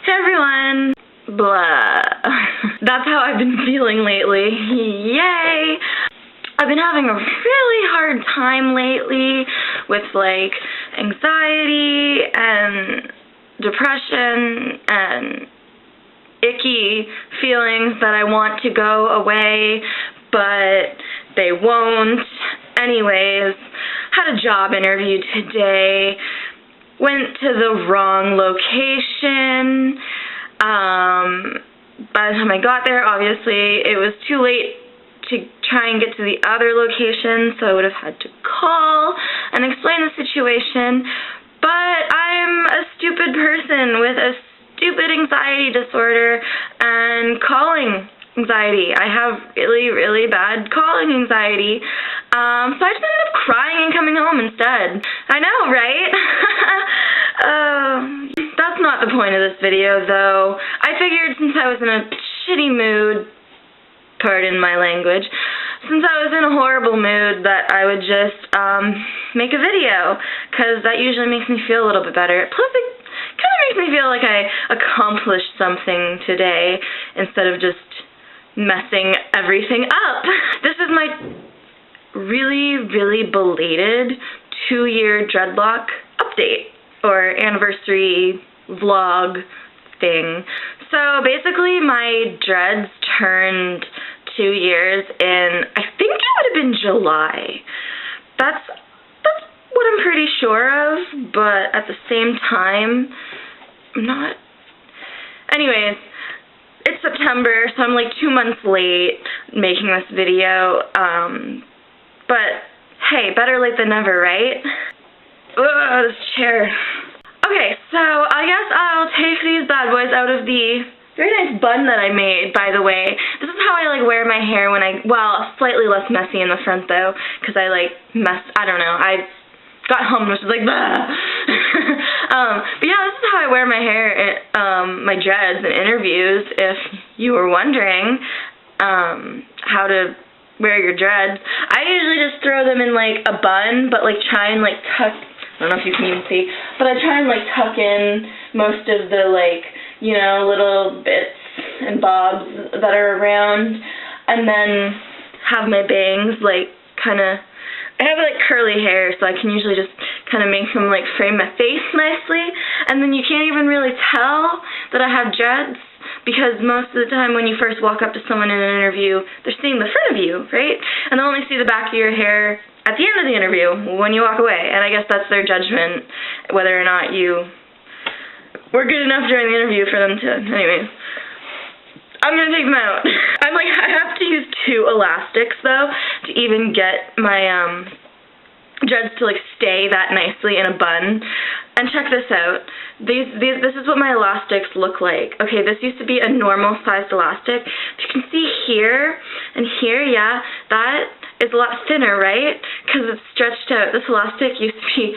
Hey everyone! Blah. That's how I've been feeling lately. Yay! I've been having a really hard time lately with like anxiety and depression and icky feelings that I want to go away, but they won't. Anyways, had a job interview today. Went to the wrong location. By the time I got there, obviously, it was too late to try and get to the other location, so I would have had to call and explain the situation. But I'm a stupid person with a stupid anxiety disorder and calling anxiety. I have really, really bad calling anxiety. So I just ended up crying and coming home instead. I know, right? That's not the point of this video, though. I figured since I was in a shitty mood, pardon my language, since I was in a horrible mood, that I would just make a video, because that usually makes me feel a little bit better. Plus, it kind of makes me feel like I accomplished something today instead of just messing everything up. This is my really, really belated 2-year Dreadlock update, or anniversary vlog thing. So basically my dreads turned 2 years in, I think it would have been July. That's what I'm pretty sure of, but at the same time, I'm not. Anyways, it's September, so I'm like 2 months late making this video, but hey, better late than never, right? Ugh, this chair. Okay, so I guess I'll take these bad boys out of the very nice bun that I made, by the way. This is how I like wear my hair when well, slightly less messy in the front though, because I like I don't know, I got home and was just like, bah. But yeah, this is how I wear my hair, my dreads in interviews, if you were wondering how to wear your dreads. I usually just throw them in like a bun, but like try and like tuck, I don't know if you can even see, but I try and like tuck in most of the like, you know, little bits and bobs that are around, and then have my bangs like kind of, I have like curly hair, so I can usually just kind of make them like frame my face nicely, and then you can't even really tell that I have dreads, because most of the time when you first walk up to someone in an interview, they're seeing the front of you, right? And they'll only see the back of your hair at the end of the interview when you walk away, and I guess that's their judgment, whether or not you were good enough during the interview for them to, anyways. I'm gonna take them out. I have to use 2 elastics though to even get my dreads to like stay that nicely in a bun. And check this out. This is what my elastics look like. Okay, this used to be a normal sized elastic. If you can see here and here, yeah, that is a lot thinner, right? Because it's stretched out. This elastic used to be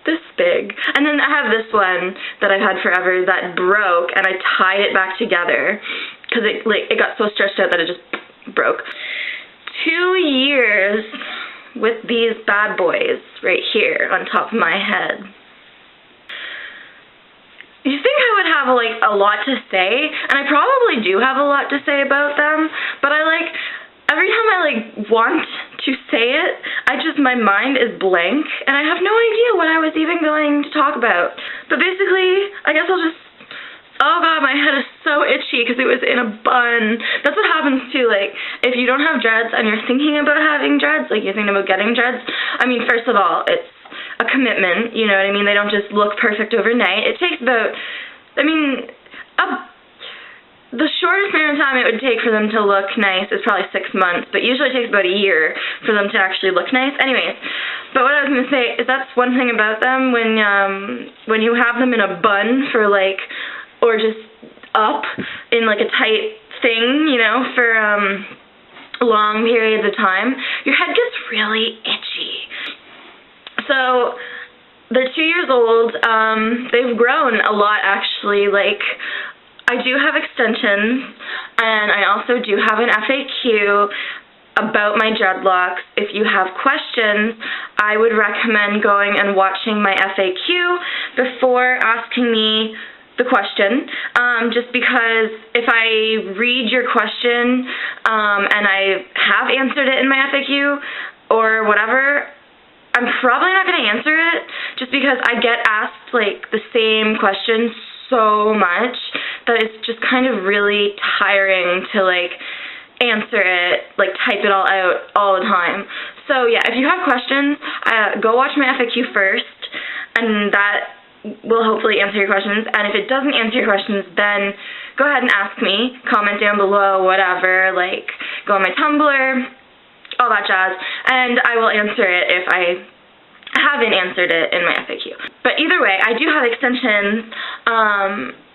this big. And then I have this one that I've had forever that broke, and I tied it back together because it got so stretched out that it just broke. 2 years with these bad boys right here on top of my head. You think I would have like a lot to say, and I probably do have a lot to say about them, but every time I want to say it, my mind is blank, and I have no idea what I was even going to talk about. But basically, I guess I'll just, oh god, my head is so itchy because it was in a bun. That's what happens too, like, if you don't have dreads and you're thinking about having dreads, like you're thinking about getting dreads, I mean, first of all, it's a commitment, you know what I mean? They don't just look perfect overnight. It takes about, I mean, the shortest amount of time it would take for them to look nice is probably 6 months, but usually it takes about a year for them to actually look nice. Anyways, but what I was going to say is that's one thing about them, when you have them in a bun for like, or just up in like a tight thing, you know, for long periods of time, your head gets really itchy. So they're 2 years old. They've grown a lot, actually. Like, I do have extensions, and I also do have an FAQ about my dreadlocks. If you have questions, I would recommend going and watching my FAQ before asking me the question, just because if I read your question and I have answered it in my FAQ or whatever, I'm probably not going to answer it, just because I get asked like the same question so much that it's just kind of really tiring to like answer it, like type it all out all the time. So yeah, if you have questions, go watch my FAQ first, and that will hopefully answer your questions. And if it doesn't answer your questions, then go ahead and ask me, comment down below, whatever, like go on my Tumblr, all that jazz, and I will answer it if I haven't answered it in my FAQ. But either way, I do have extensions.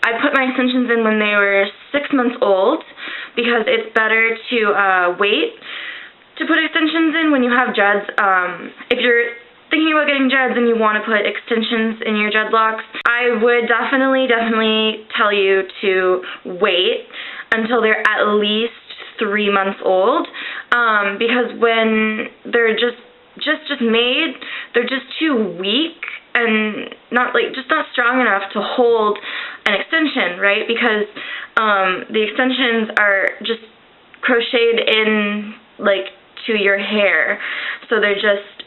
I put my extensions in when they were 6 months old, because it's better to wait to put extensions in when you have dreads. If you're thinking about getting dreads and you want to put extensions in your dreadlocks, I would definitely tell you to wait until they're at least 3 months old, because when they're just made, they're just too weak and not strong enough to hold an extension, right? Because the extensions are just crocheted in like to your hair, so they're just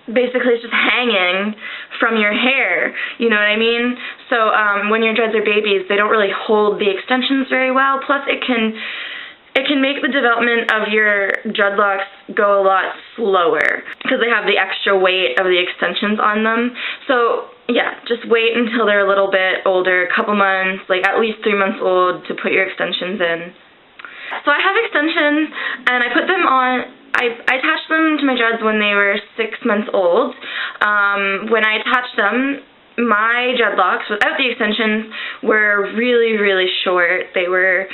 basically it's just hanging from your hair, you know what I mean? So when your dreads are babies, they don't really hold the extensions very well, plus it can make the development of your dreadlocks go a lot slower, because they have the extra weight of the extensions on them. So yeah, just wait until they're a little bit older, a couple months, like at least 3 months old, to put your extensions in. So I have extensions, and I put them on, I attached them to my dreads when they were 6 months old. When I attached them, my dreadlocks without the extensions were really, really short. They were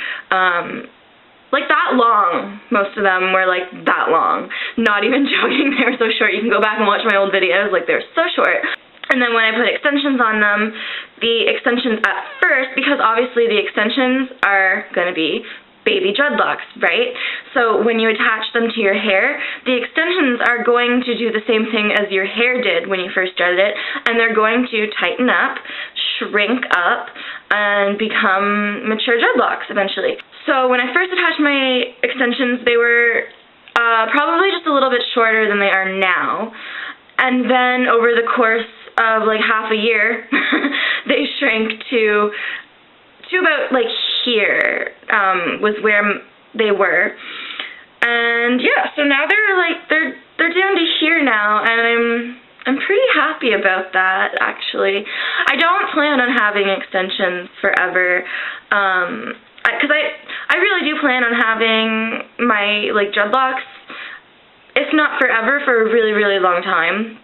like that long. Most of them were like that long. Not even joking, they were so short. You can go back and watch my old videos, like they were so short. And then when I put extensions on them, the extensions at first, because obviously the extensions are going to be baby dreadlocks, right? So when you attach them to your hair, the extensions are going to do the same thing as your hair did when you first dreaded it, and they're going to tighten up, shrink up, and become mature dreadlocks eventually. So when I first attached my extensions, they were probably just a little bit shorter than they are now, and then over the course of like half a year, they shrank to about like here, was where they were. And yeah, so now they're down to here now, and I'm pretty happy about that, actually. I don't plan on having extensions forever, because I really do plan on having my like dreadlocks, if not forever, for a really, really long time.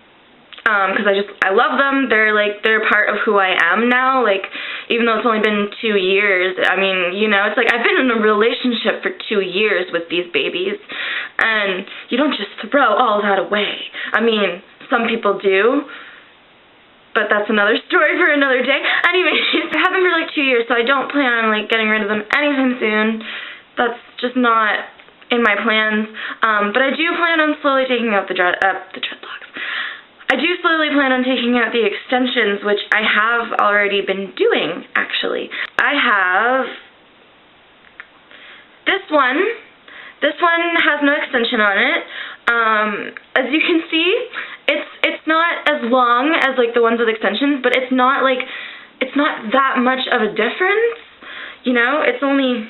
Because I love them. They're part of who I am now. Like, even though it's only been 2 years, I mean, you know, it's like I've been in a relationship for 2 years with these babies, and you don't just throw all that away. I mean, some people do, but that's another story for another day. Anyways, I have them for like 2 years, so I don't plan on like getting rid of them anytime soon. That's just not in my plans. But I do plan on slowly taking out the dreadlocks. I do slowly plan on taking out the extensions, which I have already been doing, actually. I have this one. This one has no extension on it. As you can see, it's not as long as like the ones with extensions, but it's not that much of a difference. You know, it's only,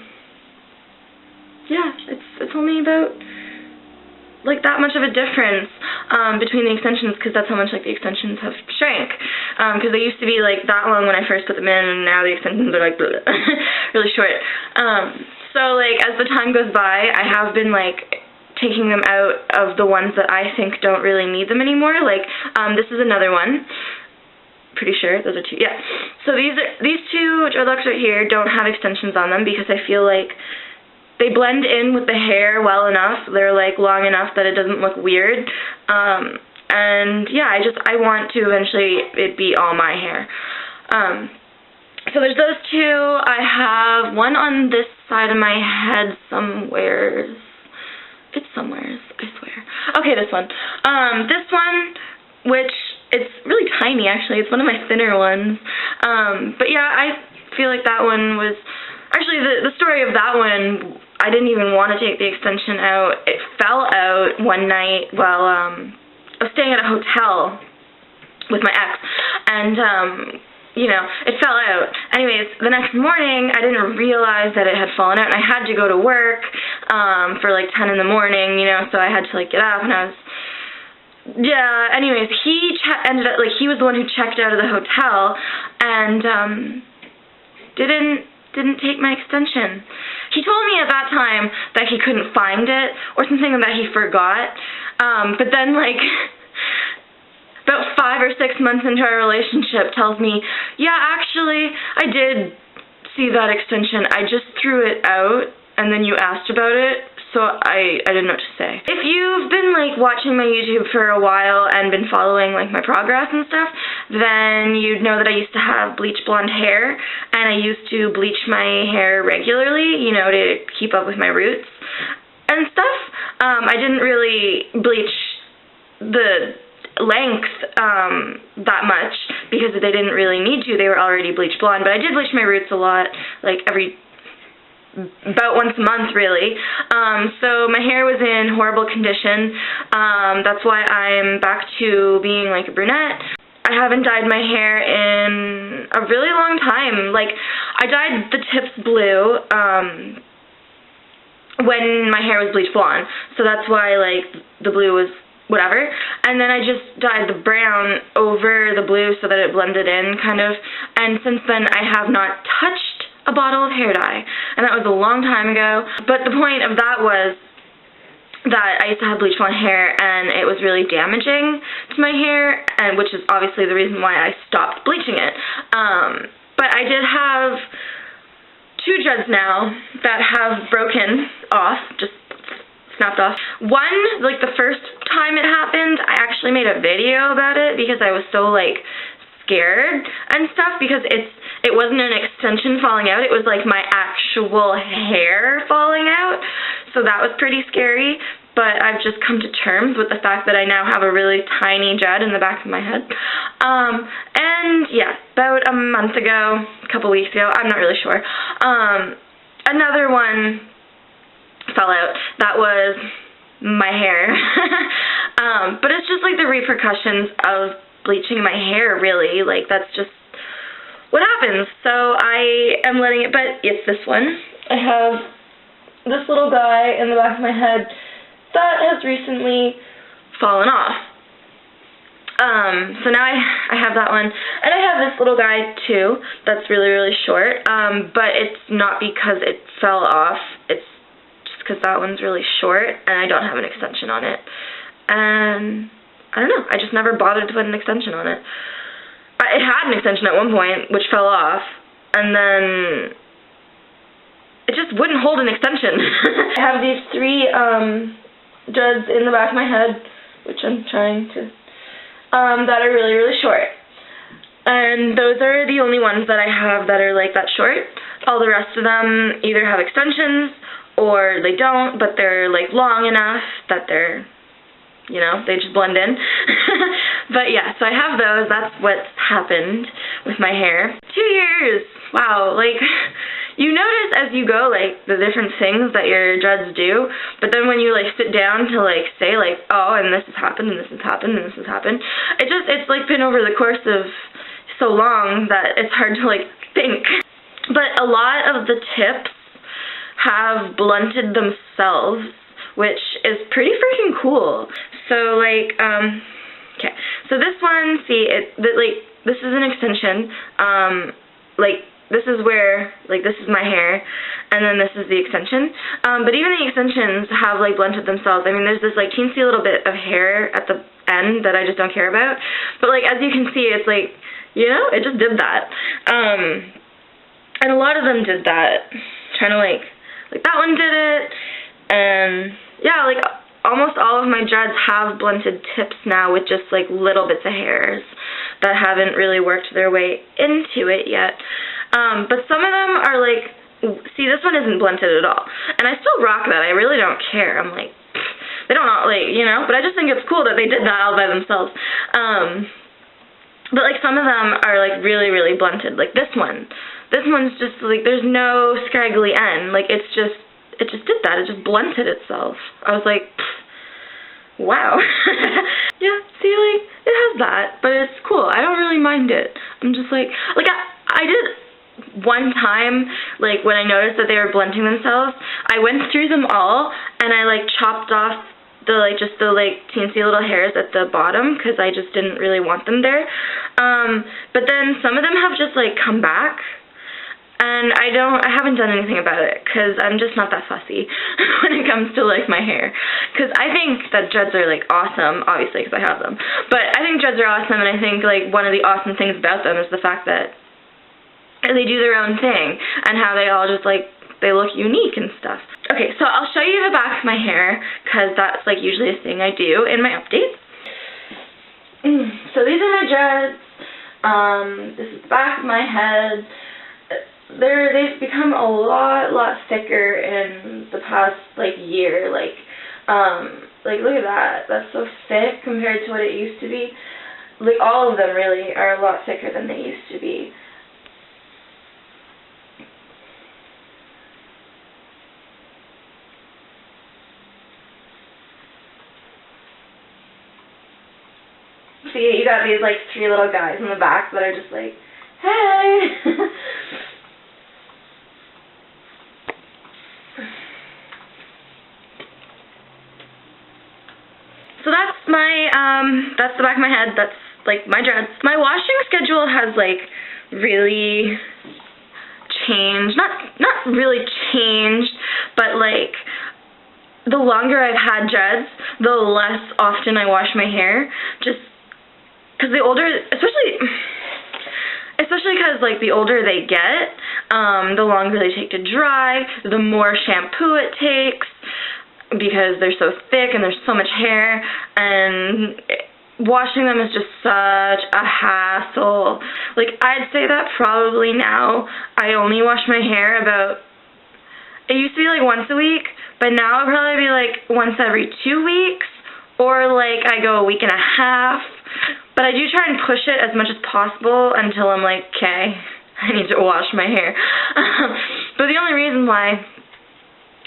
yeah, it's only about like that much of a difference between the extensions, because that's how much like the extensions have shrank. Because they used to be like that long when I first put them in, and now the extensions are like really short. So like as the time goes by, I have been like taking them out of the ones that I think don't really need them anymore. Like this is another one. Pretty sure those are two. Yeah. So these two dreadlocks right here don't have extensions on them, because I feel like they blend in with the hair well enough. They're like long enough that it doesn't look weird. And yeah, I want to eventually it be all my hair. So there's those two. I have one on this side of my head somewheres. It's somewheres, I swear. Okay, this one. This one, which it's really tiny actually. It's one of my thinner ones. But yeah, I feel like that one was, actually the story of that one, I didn't even want to take the extension out. It fell out one night while I was staying at a hotel with my ex, and you know, it fell out. Anyways, the next morning, I didn't realize that it had fallen out, and I had to go to work for like 10 in the morning, you know, so I had to like get up, and I was, yeah, anyways, he ended up, like, he was the one who checked out of the hotel, and didn't take my extension. He told me at that time that he couldn't find it, or something that he forgot, but then, like, about 5 or 6 months into our relationship, tells me, yeah, actually, I did see that extension. I just threw it out, and then you asked about it, so I didn't know what to say. If you've been, like, watching my YouTube for a while and been following, like, my progress and stuff, then you'd know that I used to have bleach blonde hair, and I used to bleach my hair regularly, you know, to keep up with my roots and stuff. I didn't really bleach the length that much because they didn't really need to. They were already bleach blonde, but I did bleach my roots a lot, like about once a month, really. So my hair was in horrible condition. That's why I'm back to being like a brunette. I haven't dyed my hair in a really long time. Like, I dyed the tips blue when my hair was bleach blonde, so that's why, like, the blue was whatever, and then I just dyed the brown over the blue so that it blended in, kind of, and since then I have not touched a bottle of hair dye, and that was a long time ago. But the point of that was that I used to have bleach blonde hair, and it was really damaging to my hair, and which is obviously the reason why I stopped bleaching it. But I did have 2 dreads now that have broken off, just snapped off. One, like, the first time it happened, I actually made a video about it because I was so, like, scared and stuff, because it wasn't an extension falling out, it was like my actual hair falling out, so that was pretty scary. But I've just come to terms with the fact that I now have a really tiny dread in the back of my head. And yeah, about a month ago, a couple weeks ago, I'm not really sure, another one fell out. That was my hair. But it's just like the repercussions of bleaching my hair, really. Like, that's just what happens. So I am letting it, but it's this one. I have this little guy in the back of my head that has recently fallen off. So now I have that one, and I have this little guy too that's really, really short, but it's not because it fell off, it's just because that one's really short and I don't have an extension on it, and I don't know, I just never bothered to put an extension on it. It had an extension at one point, which fell off, and then it just wouldn't hold an extension. I have these 3 dreads in the back of my head, which I'm trying to, that are really, really short. And those are the only ones that I have that are like that short. All the rest of them either have extensions or they don't, but they're like long enough that they're, you know, they just blend in. But yeah, so I have those. That's what's happened with my hair. 2 years! Wow, like, you notice as you go, like, the different things that your dreads do, but then when you, like, sit down to, like, say, like, oh, and this has happened, and this has happened, and this has happened, it's, like, been over the course of so long that it's hard to, like, think. But a lot of the tips have blunted themselves, which is pretty freaking cool. So, like, okay, so this one, see, like, this is an extension, like, this is where, like, this is my hair, and then this is the extension, but even the extensions have, like, blunted themselves. I mean, there's this, like, teensy little bit of hair at the end that I just don't care about, but, like, as you can see, it's, like, you know, it just did that, and a lot of them did that, trying to, like, that one did it, and, yeah, like, almost all of my dreads have blunted tips now with just, like, little bits of hairs that haven't really worked their way into it yet. But some of them are like, see, this one isn't blunted at all. And I still rock that. I really don't care. I'm like, they don't, like, you know, but I just think it's cool that they did that all by themselves. But, like, some of them are, like, really, really blunted. Like, this one. This one's just, like, there's no scraggly end. Like, it just did that. It just blunted itself. I was like, wow. Yeah, see, like, it has that, but it's cool. I don't really mind it. I'm just like I did one time, like, when I noticed that they were blunting themselves, I went through them all, and I, like, chopped off the, like, just the, like, teensy little hairs at the bottom, because I just didn't really want them there. But then some of them have just, like, come back, and I haven't done anything about it, because I'm just not that fussy when it comes to, like, my hair. Because I think that dreads are, like, awesome, obviously, because I have them. But I think dreads are awesome, and I think, like, one of the awesome things about them is the fact that they do their own thing, and how they all just, like, they look unique and stuff. Okay, so I'll show you the back of my hair, because that's, like, usually a thing I do in my updates. So these are my dreads. This is the back of my head. They've become a lot thicker in the past, like, year. Like, look at that. That's so thick compared to what it used to be. Like, all of them, really, are a lot thicker than they used to be. See, you got these, like, 3 little guys in the back that are just like, hey! So that's the back of my head. That's, like, my dreads. My washing schedule has, like, really changed. Not really changed, but, like, the longer I've had dreads, the less often I wash my hair. Just because the older, especially because, like, the older they get, the longer they take to dry, the more shampoo it takes, because they're so thick and there's so much hair, and washing them is just such a hassle. Like, I'd say that probably now I only wash my hair about, it used to be, like, once a week, but now it'll probably be, like, once every 2 weeks, or, like, I go a week and a half. But I do try and push it as much as possible until I'm like, okay, I need to wash my hair. But the only reason why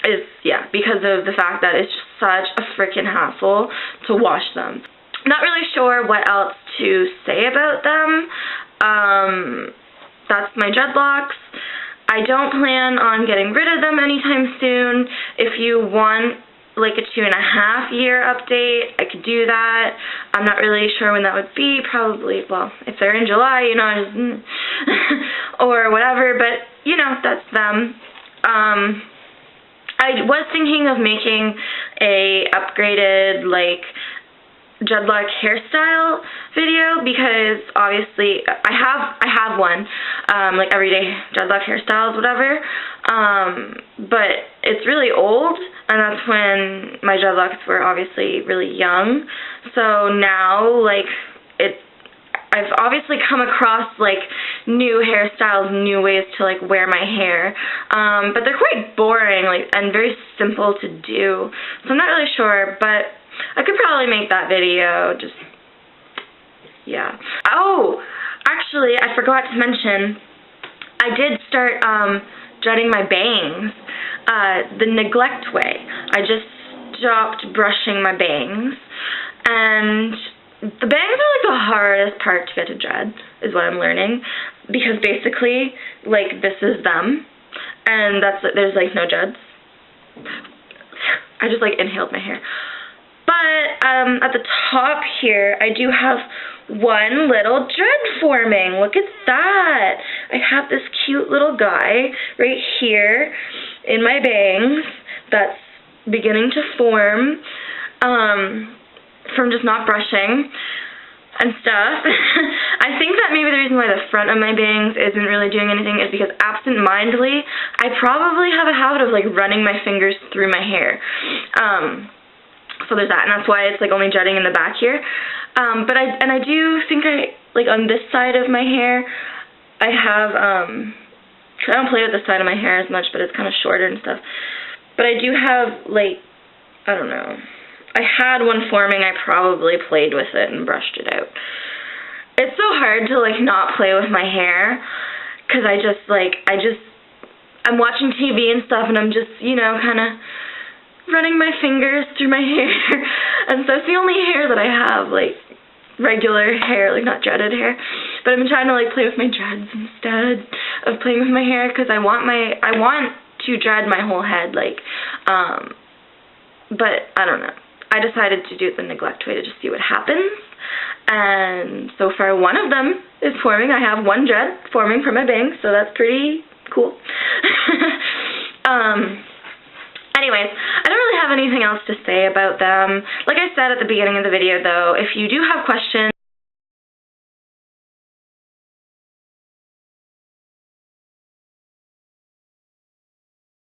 is, yeah, because of the fact that it's just such a freaking hassle to wash them. Not really sure what else to say about them. That's my dreadlocks. I don't plan on getting rid of them anytime soon. If you want, like, a 2.5-year update, I could do that. I'm not really sure when that would be. Probably, well, if they're in July, you know, or whatever, but, you know, that's them. I was thinking of making a upgraded, like, dreadlock hairstyle video, because obviously I have one, like, everyday dreadlock hairstyles, whatever, but it's really old, and that's when my dreadlocks were obviously really young. So now, like, I've obviously come across, like, new hairstyles, new ways to, like, wear my hair, but they're quite boring, like, and very simple to do, so I'm not really sure, but I could probably make that video, just, yeah. Oh, actually, I forgot to mention, I did start, dreading my bangs, the neglect way. I just stopped brushing my bangs, and the bangs are, like, the hardest part to get to dread, is what I'm learning, because basically, like, this is them, and there's, like, no dreads. I just, like, inhaled my hair. But at the top here, I do have one little dread forming. Look at that. I have this cute little guy right here in my bangs that's beginning to form from just not brushing and stuff. I think that maybe the reason why the front of my bangs isn't really doing anything is because absent-mindedly, I probably have a habit of, like, running my fingers through my hair. So there's that, and that's why it's, like, only jutting in the back here. But I do think like, on this side of my hair, I have, I don't play with this side of my hair as much, but it's kind of shorter and stuff. But I do have, like, I don't know. I had one forming, I probably played with it and brushed it out. it's so hard to, like, not play with my hair, because I'm watching TV and stuff, and I'm just, you know, kind of running my fingers through my hair, and so it's the only hair that I have, like, regular hair, like, not dreaded hair, but I've been trying to, like, play with my dreads instead of playing with my hair, because I want to dread my whole head, like, but I don't know. I decided to do it the neglect way to just see what happens, and so far one of them is forming. I have one dread forming from my bangs, so that's pretty cool. Anyways, I don't really have anything else to say about them. Like I said at the beginning of the video, though, if you do have questions,